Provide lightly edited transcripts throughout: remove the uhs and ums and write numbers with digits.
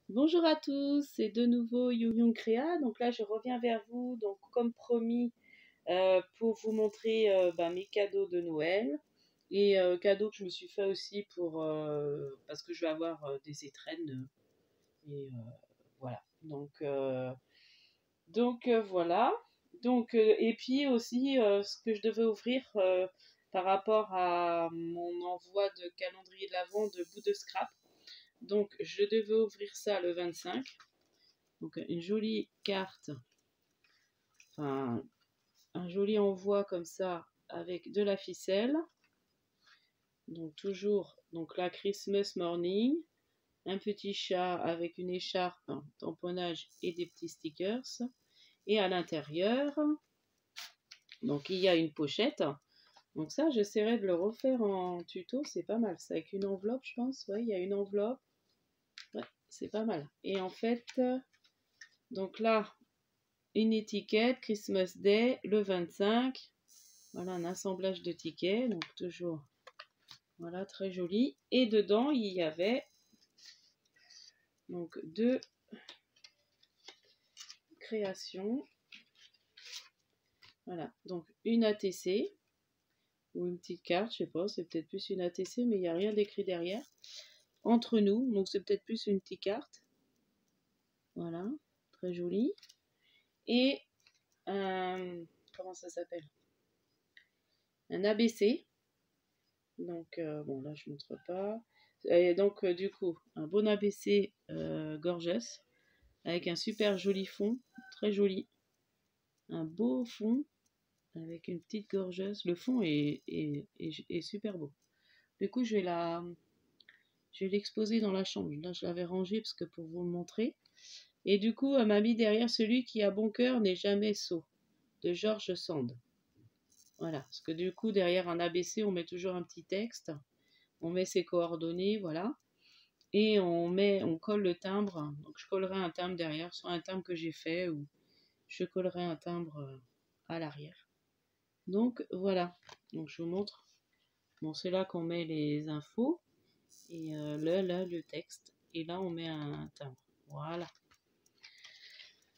Bonjour à tous, c'est de nouveau Youyou Créa. Donc là, je reviens vers vous, donc comme promis, pour vous montrer mes cadeaux de Noël et cadeaux que je me suis fait aussi pour parce que je vais avoir des étrennes et voilà. Donc voilà. Et puis aussi ce que je devais ouvrir par rapport à mon envoi de calendrier de l'Avent de bout de scrap. Donc je devais ouvrir ça le 25. Donc une jolie carte, enfin un joli envoi comme ça avec de la ficelle. Donc toujours donc la Christmas morning, un petit chat avec une écharpe, un tamponnage et des petits stickers. Et à l'intérieur, donc il y a une pochette. Donc ça, j'essaierai de le refaire en tuto, c'est pas mal. C'est avec une enveloppe, je pense. Ouais, il y a une enveloppe. Ouais, c'est pas mal. Et en fait, donc là, une étiquette Christmas Day le 25. Voilà un assemblage de tickets, donc toujours voilà très joli. Et dedans il y avait donc deux créations. Voilà, donc une ATC ou une petite carte, je sais pas, c'est peut-être plus une ATC, mais il n'y a rien d'écrit derrière. Entre nous, donc c'est peut-être plus une petite carte. Voilà, très joli. Et un, comment ça s'appelle? Un ABC. Donc bon là je montre pas. Et donc du coup un bon ABC gorgeous avec un super joli fond, très joli, un beau fond avec une petite gorgeuse. Le fond est super beau. Du coup je vais l'exposer dans la chambre. Là je l'avais rangé parce que pour vous le montrer. Et du coup elle m'a mis derrière celui qui a bon cœur n'est jamais sot de George Sand. Voilà, parce que du coup derrière un ABC on met toujours un petit texte. On met ses coordonnées, voilà. Et on colle le timbre. Donc je collerai un timbre derrière, soit un timbre que j'ai fait ou je collerai un timbre à l'arrière. Donc voilà. Donc je vous montre. Bon, c'est là qu'on met les infos et là le texte. Et là on met un timbre. Voilà.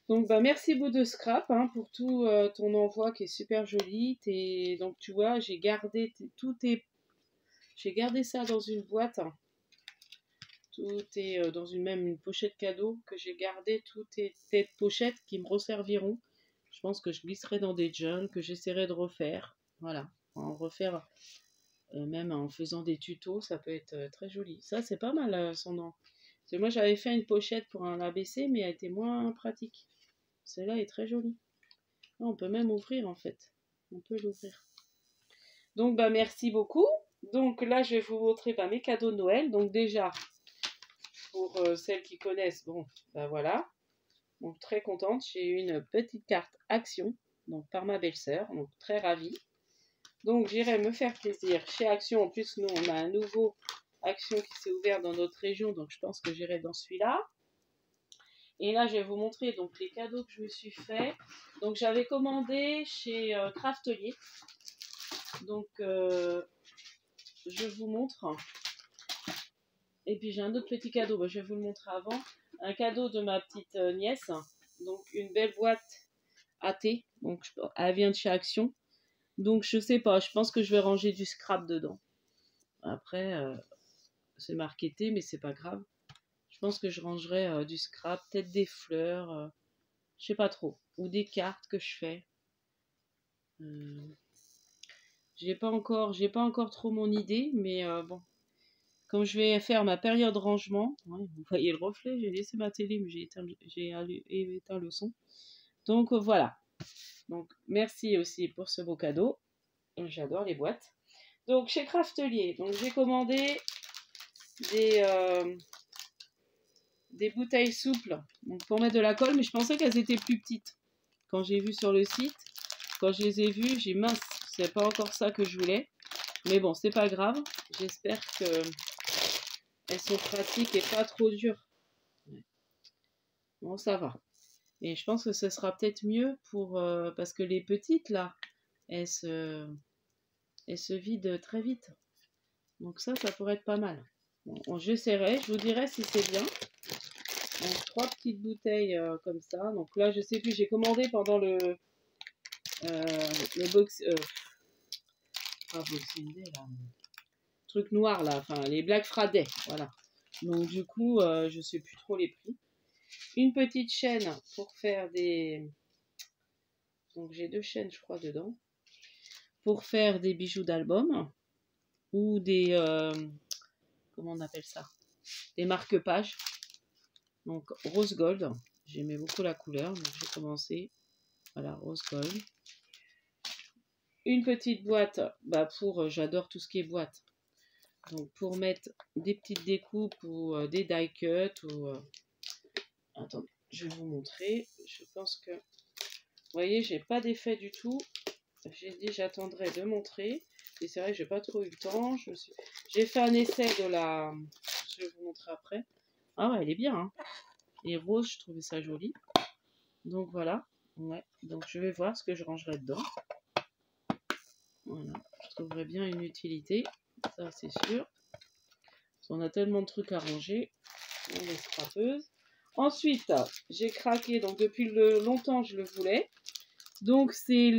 Donc merci Bout de Scrap pour tout ton envoi qui est super joli. Donc tu vois, j'ai gardé ça dans une boîte. Tout est dans une pochette cadeau que j'ai gardé. Toutes ces pochettes qui me resserviront. Je pense que je glisserai dans des journals que j'essaierai de refaire. Voilà, en refaire même en faisant des tutos, ça peut être très joli. Ça, c'est pas mal son nom. Parce que moi, j'avais fait une pochette pour un ABC, mais elle était moins pratique. Celle-là est très jolie. Là, on peut même ouvrir en fait. On peut l'ouvrir. Donc, merci beaucoup. Donc là, je vais vous montrer mes cadeaux de Noël. Donc déjà, pour celles qui connaissent, bon, voilà. Donc très contente, j'ai eu une petite carte Action, donc par ma belle-sœur, donc très ravie. Donc j'irai me faire plaisir chez Action. En plus, nous, on a un nouveau Action qui s'est ouvert dans notre région, donc je pense que j'irai dans celui-là. Et là, je vais vous montrer donc les cadeaux que je me suis fait. Donc j'avais commandé chez Craftelier. Donc je vous montre. Et puis j'ai un autre petit cadeau, je vais vous le montrer avant. Un cadeau de ma petite nièce. Donc une belle boîte à thé. Donc elle vient de chez Action. Donc je sais pas, je pense que je vais ranger du scrap dedans. Après, c'est marqué thé, mais c'est pas grave. Je pense que je rangerai du scrap, peut-être des fleurs, je sais pas trop. Ou des cartes que je fais. J'ai pas encore trop mon idée, mais bon. Quand je vais faire ma période rangement, ouais, vous voyez le reflet, j'ai laissé ma télé, mais j'ai éteint le son. Donc voilà. Donc merci aussi pour ce beau cadeau. J'adore les boîtes. Donc chez Craftelier, donc j'ai commandé des bouteilles souples donc pour mettre de la colle, mais je pensais qu'elles étaient plus petites. Quand j'ai vu sur le site, quand je les ai vues, j'ai mince, c'est pas encore ça que je voulais. Mais bon, c'est pas grave. J'espère que elles sont pratiques et pas trop dures. Bon, ça va. Et je pense que ce sera peut-être mieux pour parce que les petites là, elles se vident très vite. Donc ça pourrait être pas mal. Bon, j'essaierai, je vous dirai si c'est bien. Donc 3 petites bouteilles comme ça. Donc là, je sais plus, j'ai commandé pendant le box... pas Boxing Day, là. Truc noir, là. Enfin, les Black Friday, voilà. Donc du coup, je sais plus trop les prix. Une petite chaîne pour faire des... Donc j'ai 2 chaînes, je crois, dedans. Pour faire des bijoux d'album. Ou des... comment on appelle ça? Des marque-pages. Donc rose gold. J'aimais beaucoup la couleur, donc j'ai commencé. Voilà, rose gold. Une petite boîte, bah pour... j'adore tout ce qui est boîte. Donc pour mettre des petites découpes ou des die cuts ou... attendez, je vais vous montrer. Je pense que... Vous voyez, j'ai pas d'effet du tout. J'ai dit j'attendrai de montrer. Et c'est vrai que j'ai pas trop eu le temps. J'ai fait un essai de la... Je vais vous montrer après. Ah ouais, elle est bien. Hein. Et rose, je trouvais ça joli. Donc voilà. Ouais. Donc je vais voir ce que je rangerai dedans. Voilà. Je trouverai bien une utilité. Ça, c'est sûr. On a tellement de trucs à ranger. On les scrapeuses. Ensuite, j'ai craqué. Donc depuis longtemps, je le voulais. Donc c'est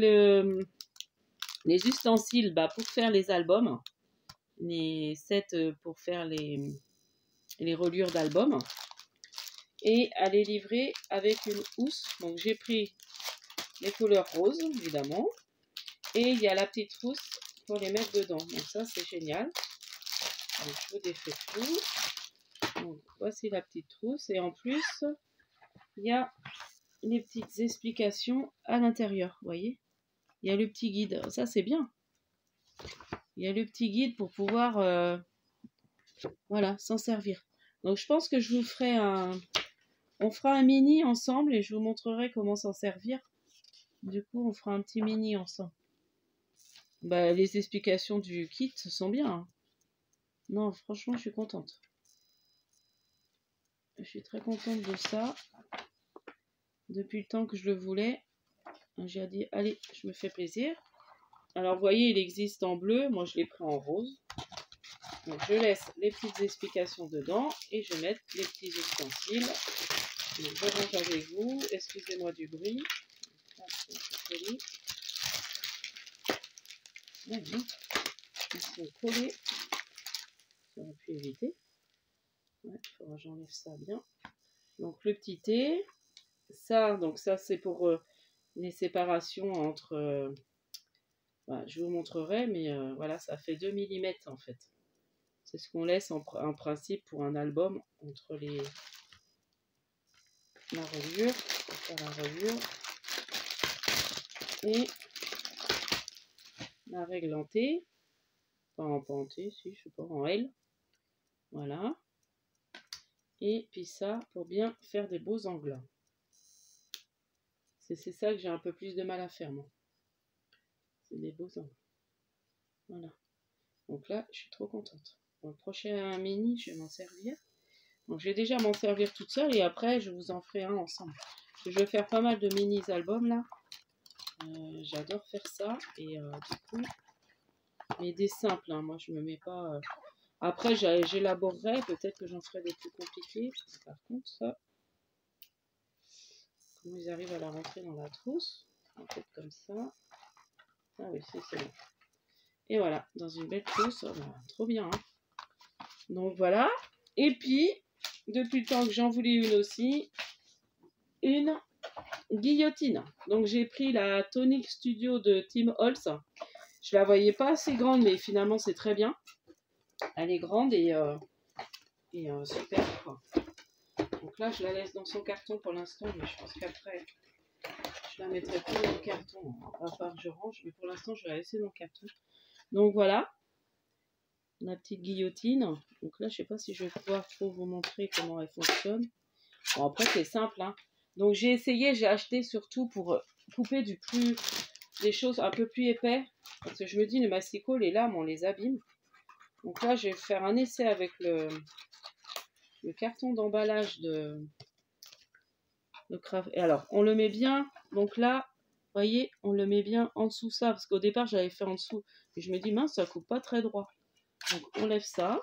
les ustensiles pour faire les albums. Les sets pour faire les reliures d'albums. Et à les livrer avec une housse. Donc j'ai pris les couleurs roses, évidemment. Et il y a la petite housse pour les mettre dedans. Donc ça, c'est génial. Donc je vous défais tout. Donc voici la petite trousse. Et en plus, il y a les petites explications à l'intérieur. Vous voyez? Il y a le petit guide. Ça, c'est bien. Il y a le petit guide pour pouvoir voilà, s'en servir. Donc je pense que je vous ferai on fera un mini ensemble et je vous montrerai comment s'en servir. Du coup, on fera un petit mini ensemble. Bah, les explications du kit sont bien. Hein. Non, franchement, je suis contente. Je suis très contente de ça. Depuis le temps que je le voulais, j'ai dit, allez, je me fais plaisir. Alors, vous voyez, il existe en bleu. Moi, je l'ai pris en rose. Donc, je laisse les petites explications dedans et je vais mettre les petits ustensiles. Donc, je range avec vous. Excusez-moi du bruit. Ah, c'est un peu joli. Ils sont collés. J'aurais pu éviter. Ouais, il faudra que j'enlève ça bien. Donc le petit thé. Ça, donc ça c'est pour les séparations entre... voilà, je vous montrerai, mais voilà, ça fait 2 mm en fait. C'est ce qu'on laisse en principe pour un album entre la reliure, pour faire la reliure, et la règle en T. Pas en T, si, je sais pas, en L. Voilà. Et puis ça, pour bien faire des beaux angles. C'est ça que j'ai un peu plus de mal à faire, moi. C'est des beaux angles. Voilà. Donc là, je suis trop contente. Pour le prochain mini, je vais m'en servir. Donc je vais déjà m'en servir toute seule et après, je vous en ferai un ensemble. Je vais faire pas mal de mini-albums là. J'adore faire ça. Et du coup, mais des simples, hein. Moi, je me mets pas... Après, j'élaborerai. Peut-être que j'en ferai des plus compliqués. Par contre, ça... Comment ils arrivent à la rentrer dans la trousse? En fait, comme ça. Ah oui, c'est bon. Et voilà, dans une belle trousse. Oh, bah, trop bien. Hein. Donc voilà. Et puis, depuis le temps que j'en voulais une aussi, une guillotine. Donc j'ai pris la Tonic Studio de Tim Holtz. Je la voyais pas assez grande, mais finalement c'est très bien. Elle est grande et super. Quoi. Donc là, je la laisse dans son carton pour l'instant, mais je pense qu'après, je la mettrai plus dans le carton. À part que je range, mais pour l'instant, je vais la laisser dans le carton. Donc voilà, la petite guillotine. Donc là, je sais pas si je vais pouvoir trop vous montrer comment elle fonctionne. Bon, après, c'est simple. Hein. Donc j'ai essayé, j'ai acheté surtout pour couper des choses un peu plus épais. Parce que je me dis, le masticot, les lames, on les abîme. Donc là, je vais faire un essai avec le carton d'emballage de Craft. Et alors, on le met bien. Donc là, vous voyez, on le met bien en dessous ça. Parce qu'au départ, j'avais fait en dessous. Et je me dis, mince, ça coupe pas très droit. Donc on lève ça.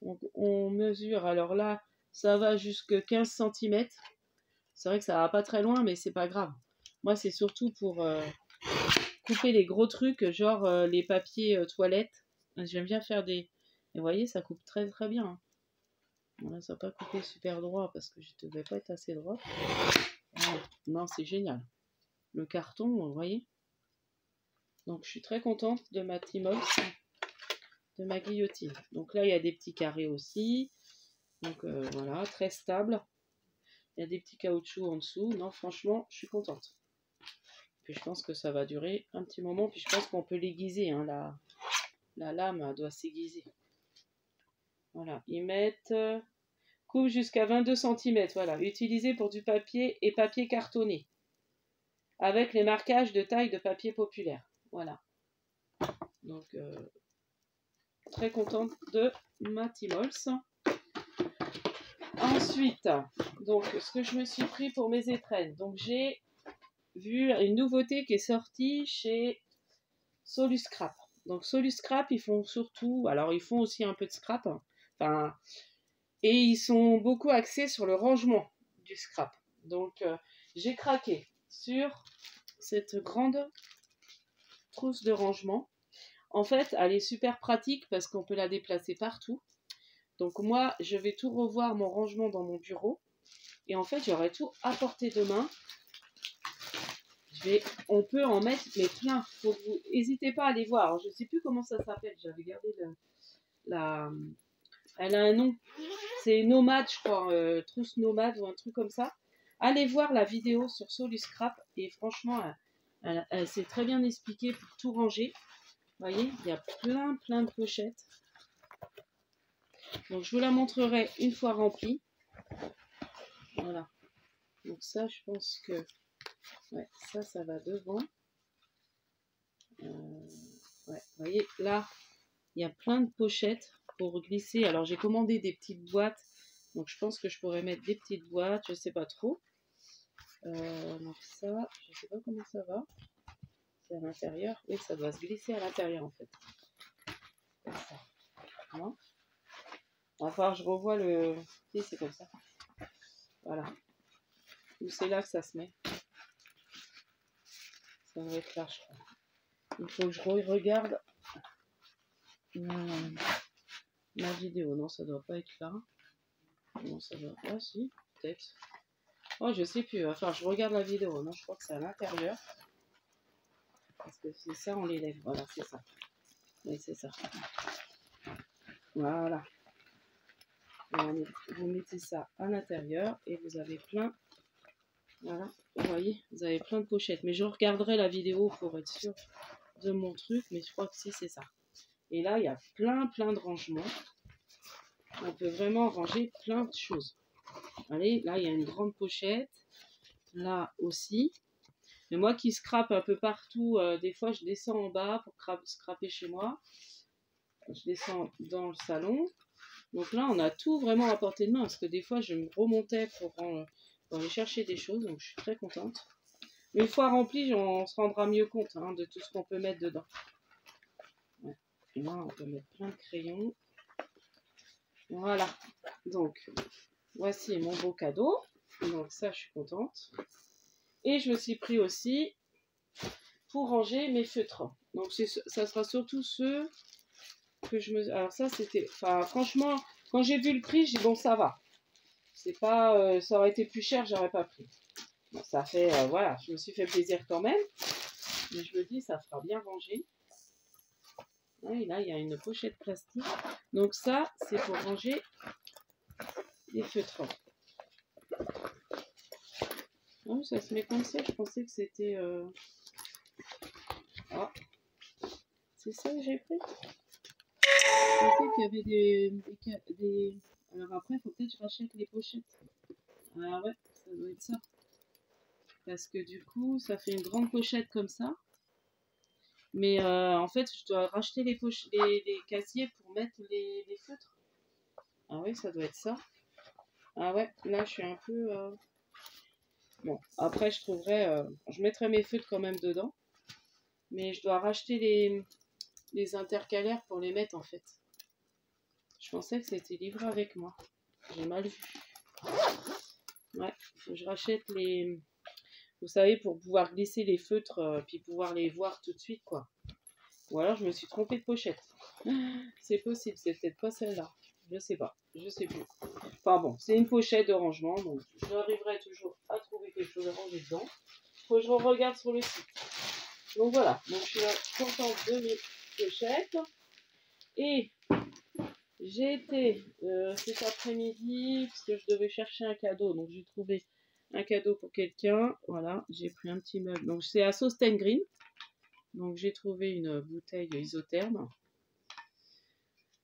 Donc, on mesure. Alors là, ça va jusqu'à 15 cm. C'est vrai que ça va pas très loin, mais c'est pas grave. Moi, c'est surtout pour couper les gros trucs, genre les papiers toilettes. J'aime bien faire des... Et vous voyez, ça coupe très très bien. Hein. Bon, là, ça va pas couper super droit parce que je ne devais pas être assez droit. Ouais. Non, c'est génial. Le carton, vous voyez. Donc, je suis très contente de ma Timols, de ma guillotine. Donc là, il y a des petits carrés aussi. Donc voilà, très stable. Il y a des petits caoutchoucs en dessous. Non, franchement, je suis contente. Puis je pense que ça va durer un petit moment. Puis je pense qu'on peut l'aiguiser. Hein, la lame doit s'aiguiser. Voilà, ils mettent coupe jusqu'à 22 cm. Voilà, utilisé pour du papier et papier cartonné. Avec les marquages de taille de papier populaire. Voilà. Donc, très contente de ma Timols. Ensuite, donc, ce que je me suis pris pour mes étrennes. Donc, j'ai vu une nouveauté qui est sortie chez Solus Scrap. Donc, Solus Scrap, ils font surtout... Alors, ils font aussi un peu de scrap. Hein, enfin, et ils sont beaucoup axés sur le rangement du scrap. Donc, j'ai craqué sur cette grande trousse de rangement. En fait, elle est super pratique parce qu'on peut la déplacer partout. Donc moi, je vais tout revoir mon rangement dans mon bureau. Et en fait, j'aurai tout à portée de main. On peut en mettre mais plein. N'hésitez pas à aller voir. Alors, je ne sais plus comment ça s'appelle. J'avais gardé elle a un nom. C'est Nomade, je crois. Trousse Nomade ou un truc comme ça. Allez voir la vidéo sur Solus Scrap. Et franchement, elle s'est très bien expliquée pour tout ranger. Vous voyez, il y a plein de pochettes. Donc, je vous la montrerai une fois remplie. Voilà. Donc, ça, je pense que... Ouais, ça va devant. Ouais, vous voyez, là, il y a plein de pochettes pour glisser. Alors, j'ai commandé des petites boîtes. Donc, je pense que je pourrais mettre des petites boîtes. Je ne sais pas trop. Donc, ça, je ne sais pas comment ça va. C'est à l'intérieur. Oui, ça doit se glisser à l'intérieur, en fait. Comme ça. Non ? Enfin, je revois le... Si, c'est comme ça. Voilà. Ou c'est là que ça se met. Ça va être là, je crois. Il faut que je regarde ma vidéo. Non, ça doit pas être là. Non, ça doit... Ah, si, peut-être. Oh, je sais plus. Enfin, je regarde la vidéo. Non, je crois que c'est à l'intérieur. Parce que c'est ça, on les lève. Voilà, c'est ça. Oui, c'est ça. Voilà. Vous mettez ça à l'intérieur et vous avez plein... Voilà, vous voyez, vous avez plein de pochettes. Mais je regarderai la vidéo pour être sûr de mon truc. Mais je crois que si, c'est ça. Et là, il y a plein de rangements. On peut vraiment ranger plein de choses. Allez, là, il y a une grande pochette. Là aussi. Mais moi qui scrape un peu partout, des fois, je descends en bas pour scraper chez moi. Je descends dans le salon. Donc là, on a tout vraiment à portée de main. Parce que des fois, je me remontais pour aller chercher des choses. Donc, je suis très contente. Mais une fois rempli, on se rendra mieux compte hein, de tout ce qu'on peut mettre dedans. Ouais. Et là, on peut mettre plein de crayons. Voilà. Donc, voici mon beau cadeau. Donc ça, je suis contente. Et je me suis pris aussi pour ranger mes feutres. Donc, ça sera surtout ceux que je me... Alors ça, c'était... Enfin, franchement, quand j'ai vu le prix, j'ai dit, bon, ça va. C'est pas... ça aurait été plus cher, j'aurais pas pris. Bon, ça fait... voilà, je me suis fait plaisir quand même. Mais je me dis, ça fera bien ranger. Et là, il y a une pochette plastique. Donc ça, c'est pour ranger les feutres. Oh, ça se met comme ça. Je pensais que c'était... Ah, c'est ça que j'ai pris. Je pensais qu'il y avait des... Alors après, il faut peut-être que je rachète les pochettes. Ah ouais, ça doit être ça. Parce que du coup, ça fait une grande pochette comme ça. Mais en fait, je dois racheter les casiers pour mettre les feutres. Ah oui, ça doit être ça. Ah ouais, là, je suis un peu... Bon, après, je trouverai... je mettrai mes feutres quand même dedans. Mais je dois racheter les intercalaires pour les mettre, en fait. Je pensais que c'était livré avec moi. J'ai mal vu. Ouais, faut que je rachète les... Vous savez, pour pouvoir glisser les feutres, puis pouvoir les voir tout de suite, quoi. Ou alors je me suis trompée de pochette. C'est possible, c'est peut-être pas celle-là. Je sais pas, je sais plus. Enfin bon, c'est une pochette de rangement, donc j'arriverai toujours à trouver quelque chose à ranger dedans. Faut que je regarde sur le site. Donc voilà, donc je suis contente de mes pochettes. Et j'ai été cet après-midi, parce que je devais chercher un cadeau, donc j'ai trouvé un cadeau pour quelqu'un. Voilà, j'ai pris un petit meuble. Donc c'est à Sosten Green. Donc j'ai trouvé une bouteille isotherme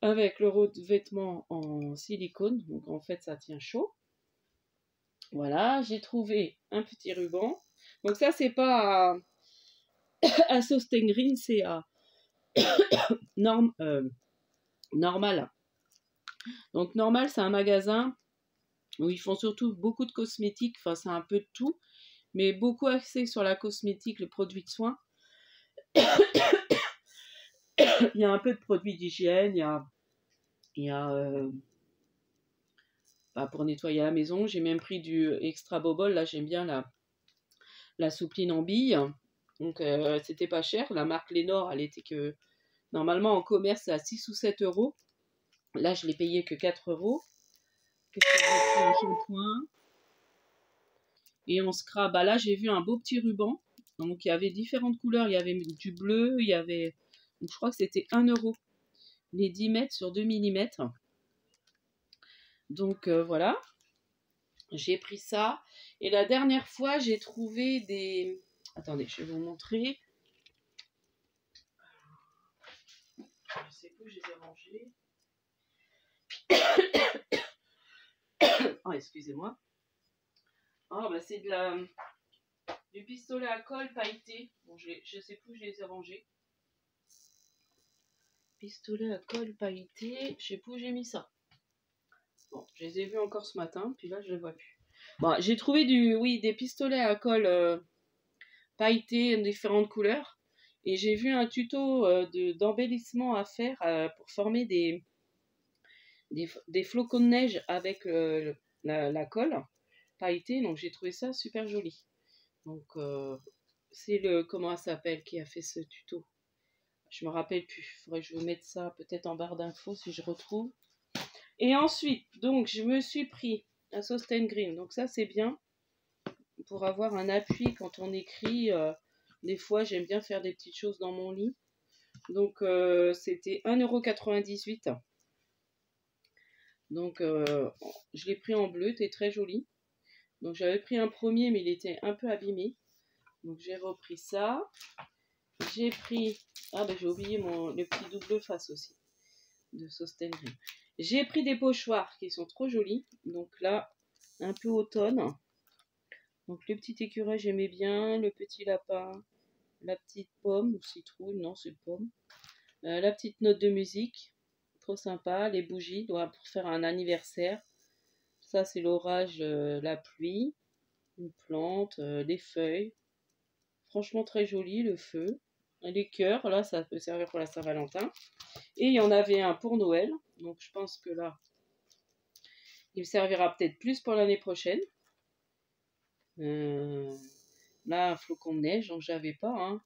avec le revêtement en silicone. Donc en fait ça tient chaud. Voilà, j'ai trouvé un petit ruban. Donc ça c'est pas à Sosten Green, c'est à Normal. Donc Normal c'est un magasin où ils font surtout beaucoup de cosmétiques. Enfin c'est un peu de tout, mais beaucoup axé sur la cosmétique, le produit de soin. Il y a un peu de produits d'hygiène, il y a pour nettoyer la maison. J'ai même pris du extra bobol. Là, j'aime bien la soupline en billes. Donc, c'était pas cher. La marque Lénore, elle était que normalement en commerce à 6 ou 7 euros. Là, je l'ai payé que 4 euros. Qu'est-ce que j'ai pris? Un shampoing. Et on scrub. Bah là, j'ai vu un beau petit ruban. Donc, il y avait différentes couleurs. Il y avait du bleu. Il y avait. Donc, je crois que c'était 1 euro. Les 10 mètres sur 2 mm. Donc, voilà. J'ai pris ça. Et la dernière fois, j'ai trouvé des... Attendez, je vais vous montrer. Je sais plus où je les ai rangés. Oh, excusez-moi. Oh, bah c'est du pistolet à colle pailleté. Bon, je sais plus où je les ai rangés. Pistolet à colle pailleté. Je sais plus où j'ai mis ça. Bon, je les ai vus encore ce matin. Puis là, je les vois plus. Bon, j'ai trouvé des pistolets à colle pailletés en différentes couleurs. Et j'ai vu un tuto d'embellissement à faire pour former des flocons de neige avec la colle pailletée. Donc j'ai trouvé ça super joli. Donc c'est comment ça s'appelle qui a fait ce tuto. Je me rappelle plus. Il faudrait que je vous mette ça peut-être en barre d'infos si je retrouve. Et ensuite, donc je me suis pris un Sosten Green. Donc ça c'est bien pour avoir un appui quand on écrit. Des fois j'aime bien faire des petites choses dans mon lit. Donc c'était 1,98 €. Donc je l'ai pris en bleu, c'était très joli. Donc j'avais pris un premier mais il était un peu abîmé. Donc j'ai repris ça. J'ai pris... Ah ben j'ai oublié le petit double face aussi de Sosten Green. J'ai pris des pochoirs qui sont trop jolis. Donc là, un peu automne. Donc le petit écureuil j'aimais bien, le petit lapin, la petite pomme ou citrouille, non c'est pomme. La petite note de musique, trop sympa. Les bougies, pour faire un anniversaire. Ça c'est l'orage, la pluie, une plante, des feuilles. Franchement très joli, le feu. Les cœurs, là ça peut servir pour la Saint-Valentin. Et il y en avait un pour Noël. Donc je pense que là, il me servira peut-être plus pour l'année prochaine. Là, un flocon de neige, donc j'avais pas. Hein.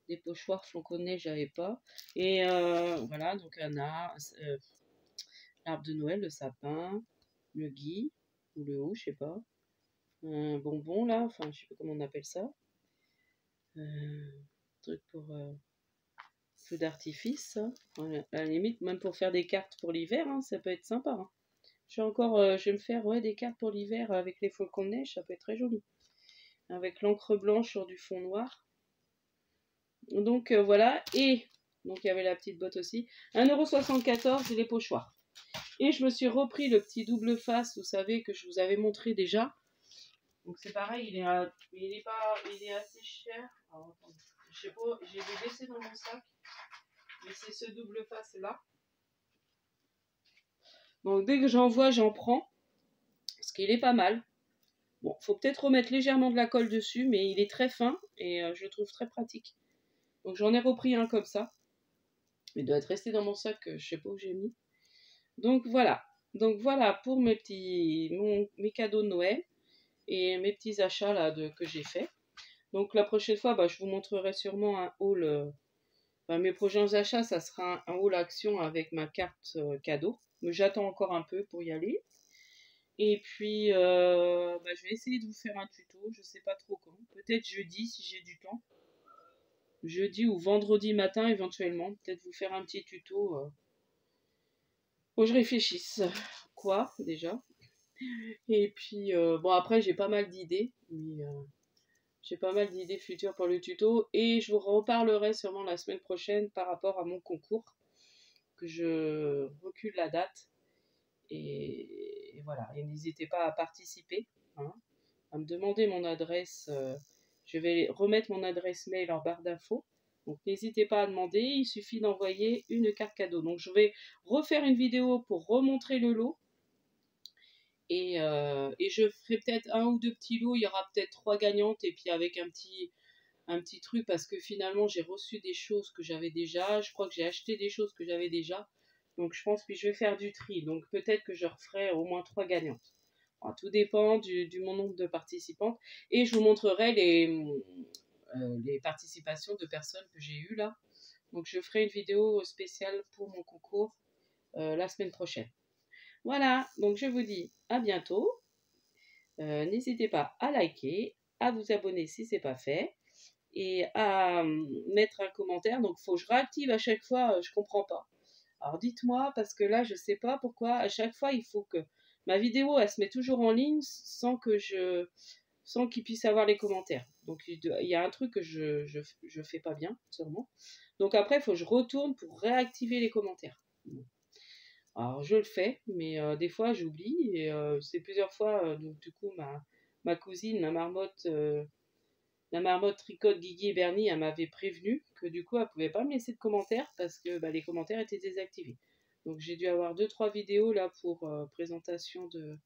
Des pochoirs flocons de neige, j'avais pas. Et voilà, donc l'arbre de Noël, le sapin, le gui, ou le haut, je sais pas. Un bonbon là, enfin je sais pas comment on appelle ça. Truc pour feu d'artifice. Voilà. À la limite, même pour faire des cartes pour l'hiver, hein, ça peut être sympa. Hein. Je vais me faire des cartes pour l'hiver avec les flocons de neige, ça peut être très joli. Avec l'encre blanche sur du fond noir. Donc voilà, et donc il y avait la petite botte aussi. 1,74 € les pochoirs. Et je me suis repris le petit double face, vous savez, que je vous avais montré déjà. Donc c'est pareil, il est assez cher. Alors, attendez, je sais pas, j'ai laissé dans mon sac. Mais c'est ce double face là. Donc dès que j'en vois, j'en prends. Parce qu'il est pas mal. Bon, faut peut-être remettre légèrement de la colle dessus, mais il est très fin et je le trouve très pratique. Donc j'en ai repris un comme ça. Il doit être resté dans mon sac, je sais pas où j'ai mis. Donc voilà. Donc voilà pour mes cadeaux de Noël et mes petits achats là que j'ai fait. Donc la prochaine fois, je vous montrerai sûrement un haul. Mes prochains achats, ça sera un haul action avec ma carte cadeau. Mais j'attends encore un peu pour y aller. Et puis, je vais essayer de vous faire un tuto. Je sais pas trop quand. Peut-être jeudi si j'ai du temps. Jeudi ou vendredi matin éventuellement. Peut-être vous faire un petit tuto. Faut que je réfléchisse. Quoi déjà? Et puis, après, j'ai pas mal d'idées. Mais j'ai pas mal d'idées futures pour le tuto. Et je vous reparlerai sûrement la semaine prochaine par rapport à mon concours. Que je recule la date. Et voilà. Et n'hésitez pas à participer. Hein, à me demander mon adresse. Je vais remettre mon adresse mail en barre d'infos. Donc n'hésitez pas à demander, il suffit d'envoyer une carte cadeau. Donc je vais refaire une vidéo pour remontrer le lot. Et je ferai peut-être un ou deux petits lots, il y aura peut-être 3 gagnantes. Et puis avec un petit truc, parce que finalement j'ai reçu des choses que j'avais déjà. Je crois que j'ai acheté des choses que j'avais déjà. Donc je pense que je vais faire du tri. Donc peut-être que je referai au moins 3 gagnantes. Alors, tout dépend du mon nombre de participantes. Et je vous montrerai les participations de personnes que j'ai eues là. Donc je ferai une vidéo spéciale pour mon concours la semaine prochaine. Voilà, donc je vous dis à bientôt. N'hésitez pas à liker, à vous abonner si ce n'est pas fait et à mettre un commentaire. Donc il faut que je réactive à chaque fois, je ne comprends pas. Alors dites-moi, parce que là je ne sais pas pourquoi à chaque fois il faut que ma vidéo elle se met toujours en ligne sans qu'il puisse avoir les commentaires. Donc il y a un truc que je fais pas bien, sûrement. Donc après, il faut que je retourne pour réactiver les commentaires. Alors je le fais, mais des fois j'oublie. Et c'est plusieurs fois, donc du coup, ma cousine, la marmotte Tricotte, Guigui et Bernie, elle m'avait prévenu que du coup, elle pouvait pas me laisser de commentaires parce que les commentaires étaient désactivés. Donc j'ai dû avoir 2-3 vidéos là pour présentation de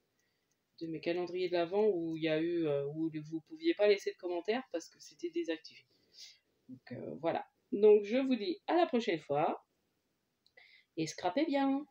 mes calendriers de l'Avent où il y a eu où vous pouviez pas laisser de commentaires parce que c'était désactivé. Donc voilà. Donc je vous dis à la prochaine fois et scrapez bien.